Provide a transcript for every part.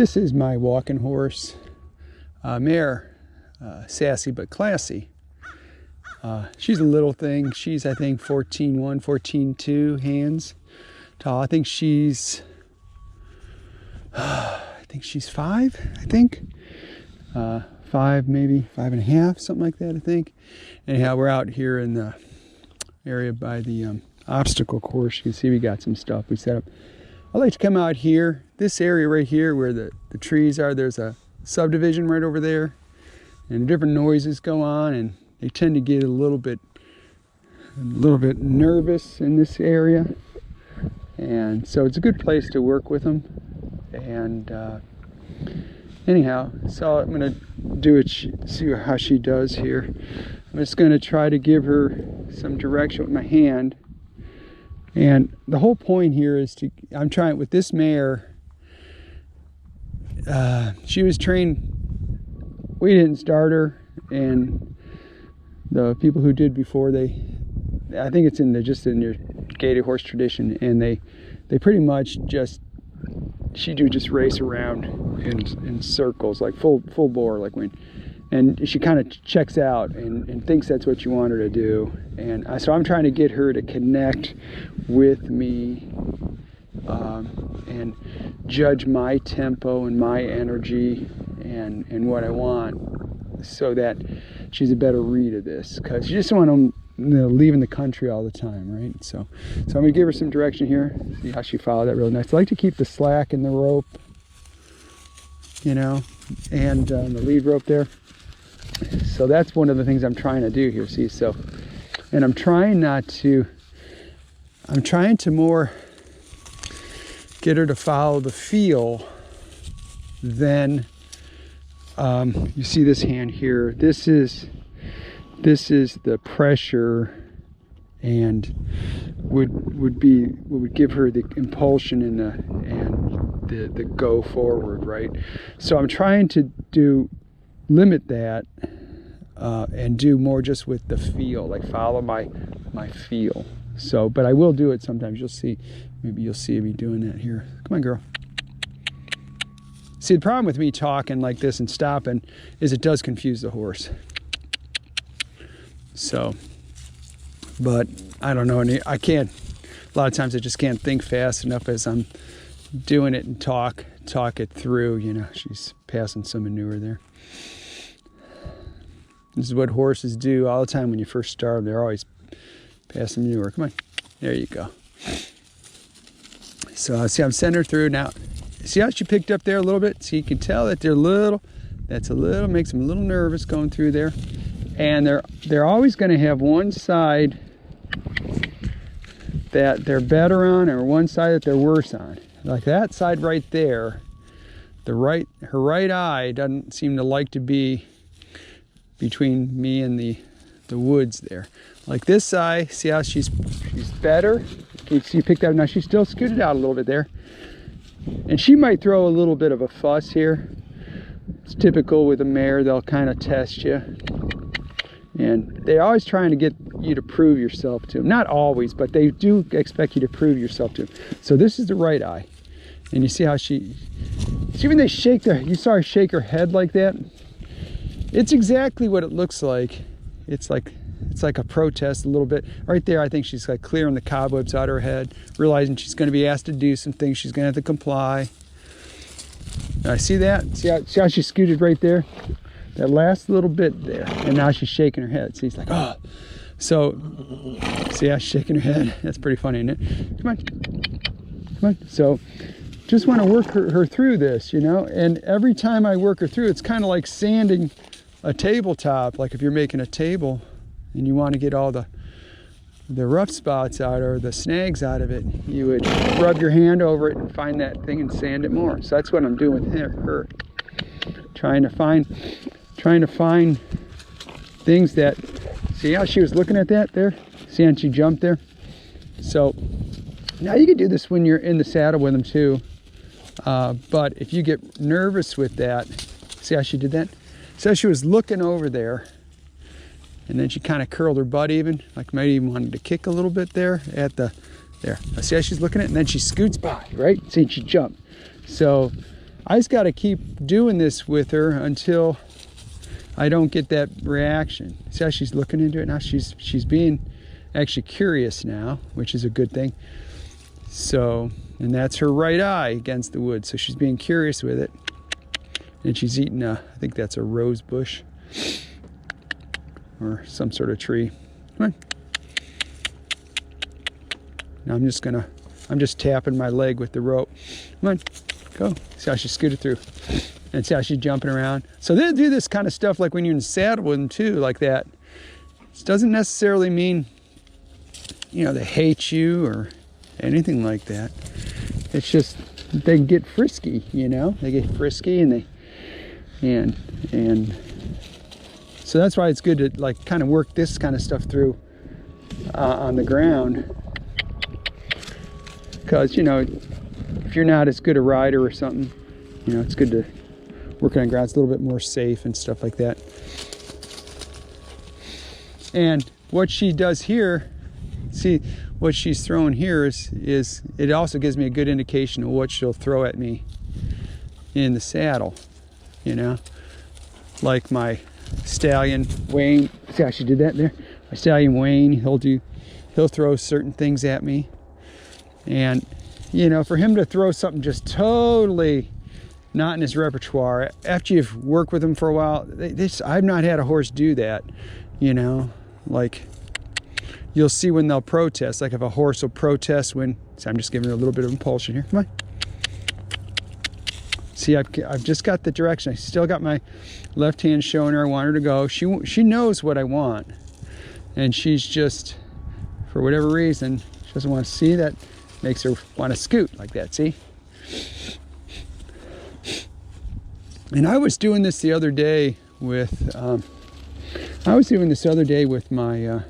This is my walking horse, mare, Sassy But Classy. She's a little thing. She's, I think, 14.1, 14.2 hands tall. I think she's 5, I think. 5, maybe 5.5, something like that, I think. Anyhow, we're out here in the area by the obstacle course. You can see we got some stuff we set up. I like to come out here, this area right here where the trees are. There's a subdivision right over there, and different noises go on, and they tend to get a little bit nervous in this area, and so it's a good place to work with them. And anyhow, so I'm gonna do it, see how she does here. I'm just gonna try to give her some direction with my hand. And the whole point here is I'm trying with this mare. She was trained, we didn't start her, and the people who did before, I think it's just in your gaited horse tradition, and they pretty much she do just race around in circles, like full bore, like and she kind of checks out and thinks that's what you want her to do. And so I'm trying to get her to connect with me and judge my tempo and my energy and what I want, so that she's a better read of this, because you just want them leaving the country all the time, right? So I'm gonna give her some direction here, see how she followed that really nice. I like to keep the slack in the rope, and the lead rope there. So that's one of the things I'm trying to do here, see? So, and I'm trying to more get her to follow the feel than, you see this hand here, this is the pressure, and would give her the impulsion and the go forward, right? So I'm trying to limit that and do more just with the feel, like follow my feel. So, but I will do it sometimes. Maybe you'll see me doing that here. Come on, girl. See, the problem with me talking like this and stopping is it does confuse the horse. So, but I don't know, a lot of times I just can't think fast enough as I'm doing it and talk it through. She's passing some manure there. This is what horses do all the time when you first start them. They're always passing manure. Come on, there you go. So see, I'm sending her through now. See how she picked up there a little bit? So you can tell that makes them a little nervous going through there. And they're always going to have one side that they're better on, or one side that they're worse on. Like that side right there, her right eye doesn't seem to like to be between me and the woods there. Like this eye, see how she's better? Can you see, you picked up? Now she's still scooted out a little bit there. And she might throw a little bit of a fuss here. It's typical with a mare, they'll kind of test you. And they're always trying to get you to prove yourself to them. Not always, but they do expect you to prove yourself to them. So this is the right eye. And you see how see when they shake you saw her shake her head like that? It's exactly what it looks like. It's like a protest a little bit. Right there, I think she's like clearing the cobwebs out of her head, realizing she's going to be asked to do some things. She's going to have to comply. See that? See how she scooted right there? That last little bit there, and now she's shaking her head. See, it's like, oh. So, see how she's shaking her head? That's pretty funny, isn't it? Come on. So, just want to work her through this, And every time I work her through, it's kind of like sanding a tabletop. Like if you're making a table and you want to get all the rough spots out or the snags out of it, you would rub your hand over it and find that thing and sand it more. So that's what I'm doing with her. Trying to find things that, see how she was looking at that there? See how she jumped there? So now you can do this when you're in the saddle with them too. But if you get nervous with that, see how she did that? So she was looking over there, and then she kind of curled her butt even, like maybe even wanted to kick a little bit there there. See how she's looking at it? And then she scoots by, right? See, she jumped. So I just got to keep doing this with her until I don't get that reaction. See how she's looking into it now? She's being actually curious now, which is a good thing. So, and that's her right eye against the wood. So she's being curious with it. And she's eating I think that's a rose bush or some sort of tree. Come on. Now I'm just tapping my leg with the rope. Come on, go. See how she scooted through. And see how she's jumping around. So they'll do this kind of stuff like when you're in the saddle with them too, like that. This doesn't necessarily mean, you know, they hate you or anything like that. It's just they get frisky, you know. They get frisky and so that's why it's good to like kind of work this kind of stuff through on the ground. Because, you know, if you're not as good a rider or something, you know, it's good to work on ground. It's a little bit more safe and stuff like that. And what she does here, see, what she's throwing here is it also gives me a good indication of what she'll throw at me in the saddle, you know, like my stallion Wayne. See how she did that there? My stallion Wayne, he'll throw certain things at me. And, you know, for him to throw something just totally not in his repertoire, after you've worked with him for a while, I've not had a horse do that, you know, like you'll see when they'll protest, like if a horse will protest when, so I'm just giving her a little bit of impulsion here, come on. See, I've just got the direction. I still got my left hand showing her I want her to go. She knows what I want, and she's just, for whatever reason, she doesn't want to see that. Makes her want to scoot like that, see? And I was doing this the other day with my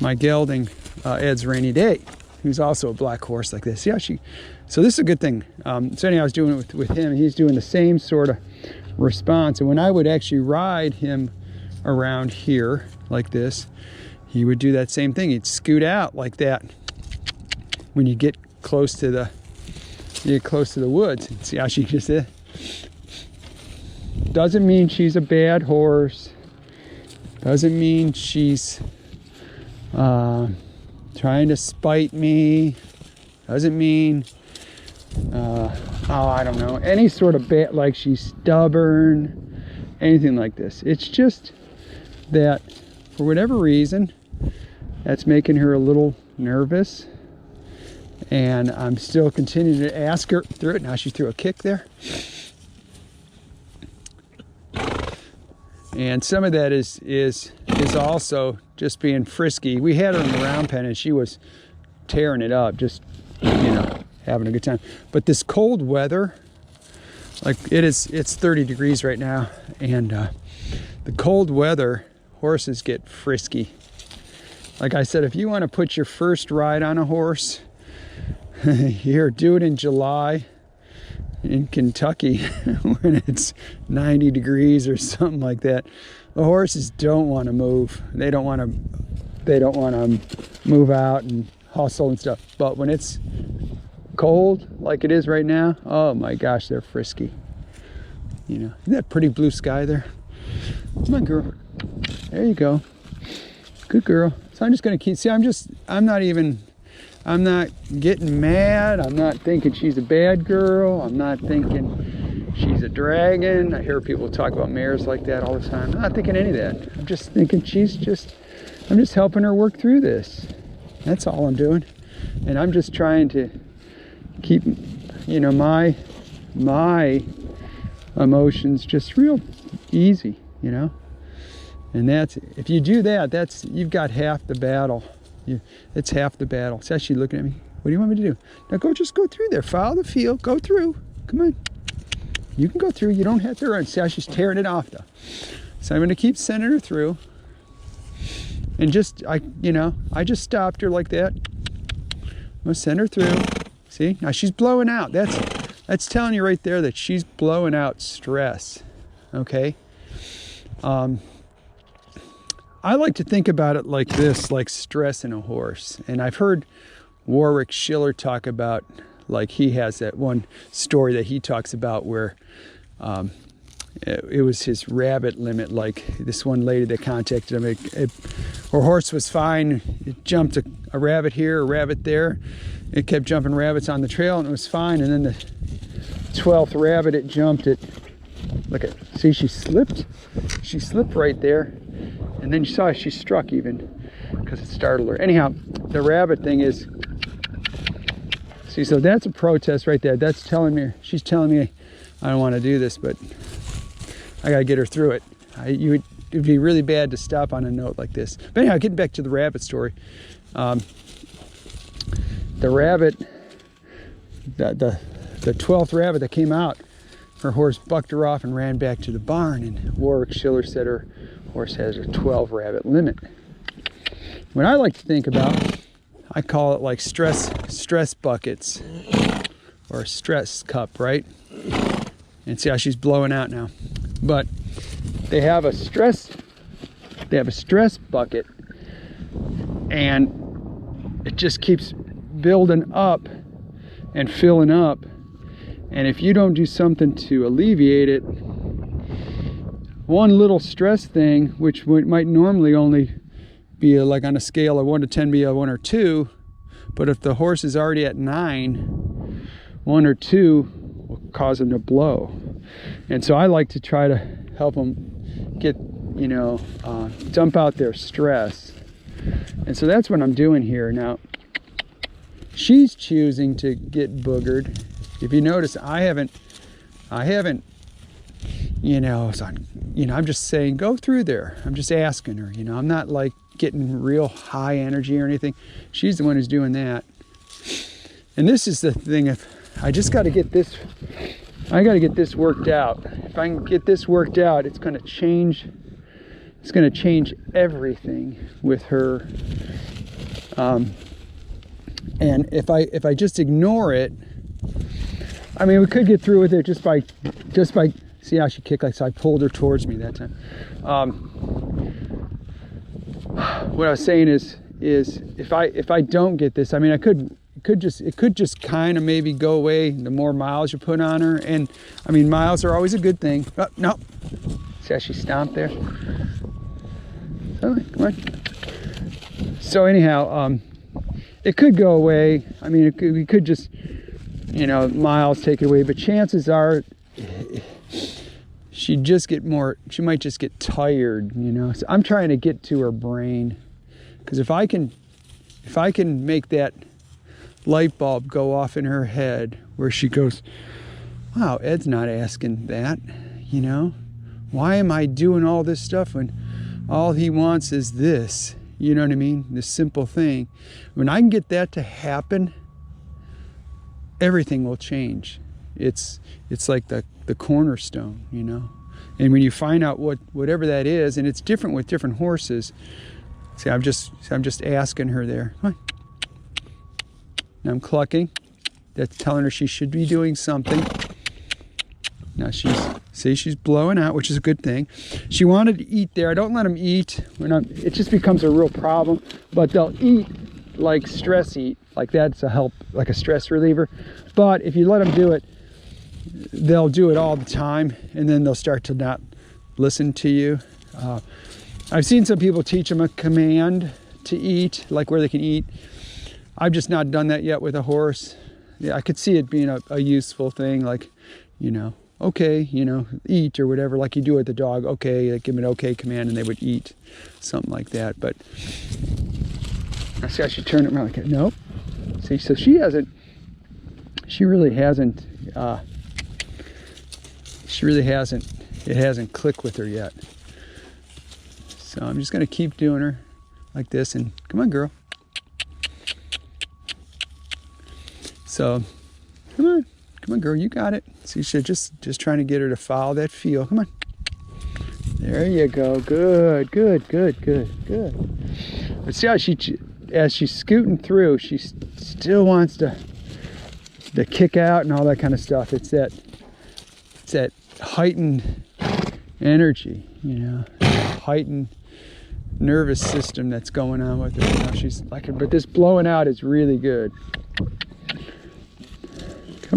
my gelding Ed's Rainy Day, who's also a black horse like this. See how so this is a good thing. So anyhow, I was doing it with him, and he's doing the same sort of response. And when I would actually ride him around here like this, he would do that same thing. He'd scoot out like that when you get close to the woods. See how she just did? Doesn't mean she's a bad horse. Doesn't mean she's trying to spite me. Doesn't mean I don't know, any sort of bad, like she's stubborn, anything like this. It's just that for whatever reason that's making her a little nervous. And I'm still continuing to ask her through it. Now she threw a kick there. And some of that is also just being frisky. We had her in the round pen and she was tearing it up, just, you know, having a good time. But this cold weather, like it's 30 degrees right now, and the cold weather, horses get frisky. Like I said, if you want to put your first ride on a horse, here, do it in July in Kentucky when it's 90 degrees or something like that. The horses don't want to move. They don't want to move out and hustle and stuff. But when it's cold like it is right now, oh my gosh, they're frisky. You know, isn't that pretty blue sky there? Come on, girl. There you go. Good girl. So I'm just going to keep, see, I'm not getting mad. I'm not thinking she's a bad girl. I'm not thinking she's a dragon. I hear people talk about mares like that all the time. I'm not thinking any of that. I'm just thinking I'm just helping her work through this. That's all I'm doing. And I'm just trying to keep, you know, my emotions just real easy, you know. And that's, if you do that, you've got half the battle. It's half the battle. See how she's looking at me? What do you want me to do? Now just go through there. Follow the field. Go through. Come on. You can go through. You don't have to run. See how she's tearing it off though. So I'm going to keep sending her through. And I just stopped her like that. I'm going to send her through. See? Now she's blowing out. That's telling you right there that she's blowing out stress. Okay? I like to think about it like this, like stress in a horse. And I've heard Warwick Schiller talk about Like he has that one story that he talks about where it was his rabbit limit. Like this one lady that contacted him, her horse was fine. It jumped a rabbit here, a rabbit there. It kept jumping rabbits on the trail and it was fine. And then the 12th rabbit, it jumped it. Look at, see, she slipped right there. And then you saw she struck even because it startled her. Anyhow, the rabbit thing is, see, so that's a protest right there. That's telling me, she's telling me I don't want to do this, but I got to get her through it. It'd be really bad to stop on a note like this. But anyhow, getting back to the rabbit story. The rabbit, the 12th rabbit that came out, her horse bucked her off and ran back to the barn. And Warwick Schiller said her horse has a 12 rabbit limit. What I like to think about, I call it like stress buckets or a stress cup, right? And see how she's blowing out now. But they have a stress bucket, and it just keeps building up and filling up. And if you don't do something to alleviate it, one little stress thing, which might normally only be like on a scale of 1 to 10 be a 1 or 2, but if the horse is already at 9, 1 or 2 will cause them to blow. And so I like to try to help them get, dump out their stress. And so that's what I'm doing here. Now, she's choosing to get boogered. If you notice, I haven't, I'm just saying, go through there. I'm just asking her, I'm not like getting real high energy or anything. She's the one who's doing that. And this is the thing, if I just got to get this, I got to get this worked out. If I can get this worked out, it's going to change everything with her. And if I just ignore it, I mean, we could get through with it just by see how she kicked, like, so I pulled her towards me that time. What I was saying is if I don't get this, I mean, it could just kind of maybe go away the more miles you put on her. And I mean, miles are always a good thing. Oh, no, see how she stomped there? So, come on. So anyhow, it could go away. I mean, we could just, miles take it away, but chances are she might just get tired, So I'm trying to get to her brain, because if I can make that light bulb go off in her head where she goes, wow, Ed's not asking that, why am I doing all this stuff when all he wants is this, you know what I mean? This simple thing. When I can get that to happen, everything will change. It's like the cornerstone, And when you find out whatever that is, and it's different with different horses. See, I'm just asking her there. Come on. Now I'm clucking. That's telling her she should be doing something. Now she's blowing out, which is a good thing. She wanted to eat there. I don't let them eat. It just becomes a real problem. But they'll eat like stress eat. Like that's a help, like a stress reliever. But if you let them do it, they'll do it all the time, and then they'll start to not listen to you. I've seen some people teach them a command to eat, like where they can eat. I've just not done that yet with a horse. Yeah, I could see it being a useful thing, like, okay, eat or whatever, like you do with the dog. Okay, like give them an okay command and they would eat, something like that. But I see how she turned it around like, nope. See, so she really hasn't, it hasn't clicked with her yet. So I'm just gonna keep doing her like this, and come on, girl. So, come on, girl, you got it. See, she's just trying to get her to follow that feel. Come on. There you go. Good. But see how as she's scooting through, she still wants to kick out and all that kind of stuff. It's that heightened energy, heightened nervous system that's going on with her. She's like, but this blowing out is really good.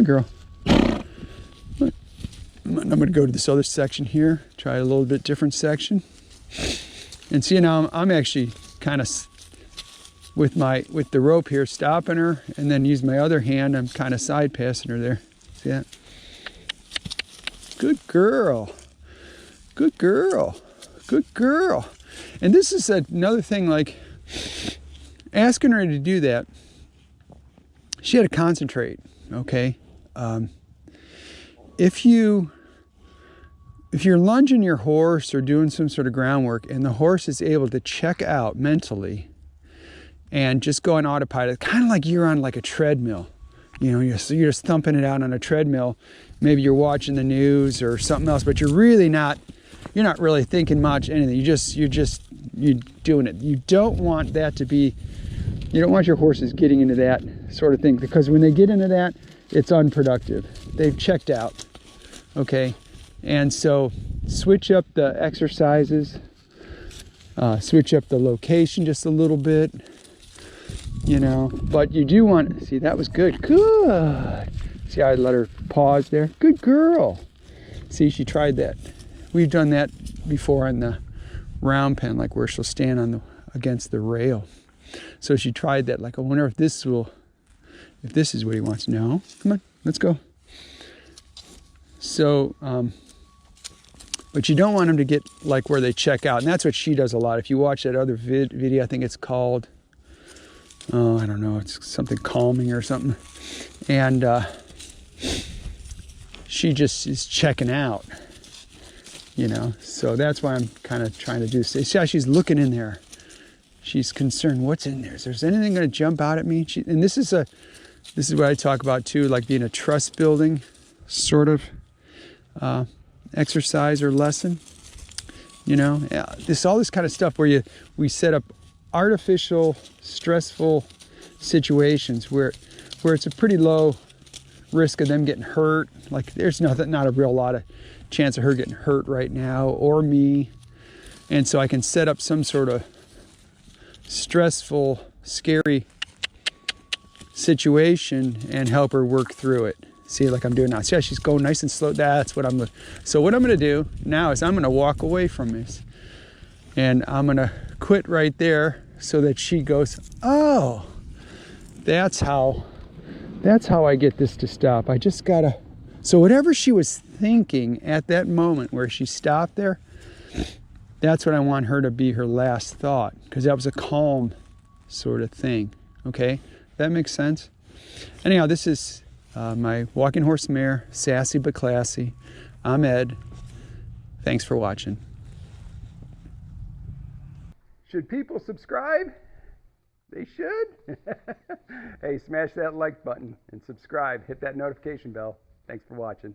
on, girl. I'm going to go to this other section here, try a little bit different section. And see, now I'm actually kind of with the rope here, stopping her, and then use my other hand. I'm kind of side passing her there. See that? Good girl. Good girl. Good girl. And this is another thing, like asking her to do that. She had to concentrate. Okay. If you're lunging your horse or doing some sort of groundwork and the horse is able to check out mentally and just go on autopilot, kind of like you're on like a treadmill. You know, you're just thumping it out on a treadmill. Maybe you're watching the news or something else, but you're not really thinking much anything. You're doing it. You don't want your horses getting into that sort of thing, because when they get into that, it's unproductive. They've checked out. Okay. And so switch up the exercises, switch up the location just a little bit, but you do want, see, that was good. Good. See, I let her pause there. Good girl. See, she tried that. We've done that before on the round pen, like where she'll stand against the rail. So she tried that, like, I wonder if this is what he wants. No, come on, let's go. So, but you don't want them to get like where they check out. And that's what she does a lot. If you watch that other video, I think it's called, I don't know, it's something calming or something. And she just is checking out, So that's why I'm kind of trying to do. See how she's looking in there. She's concerned, what's in there? Is there anything going to jump out at me? And this is what I talk about too, like being a trust building sort of exercise or lesson. All this kind of stuff where we set up artificial, stressful situations where it's a pretty low risk of them getting hurt. Like there's not a real lot of chance of her getting hurt right now, or me. And so I can set up some sort of stressful, scary situation and help her work through it. See, like I'm doing now. See how she's going nice and slow? That's what so what I'm going to do now is I'm going to walk away from this. And I'm going to quit right there so that she goes, oh, that's how I get this to stop. I just got to. So whatever she was thinking at that moment where she stopped there, that's what I want her to be her last thought, because that was a calm sort of thing. Okay? That makes sense? Anyhow, this is my walking horse mare, Sassy But Classy. I'm Ed. Thanks for watching. Should people subscribe? They should. Hey, smash that like button and subscribe. Hit that notification bell. Thanks for watching.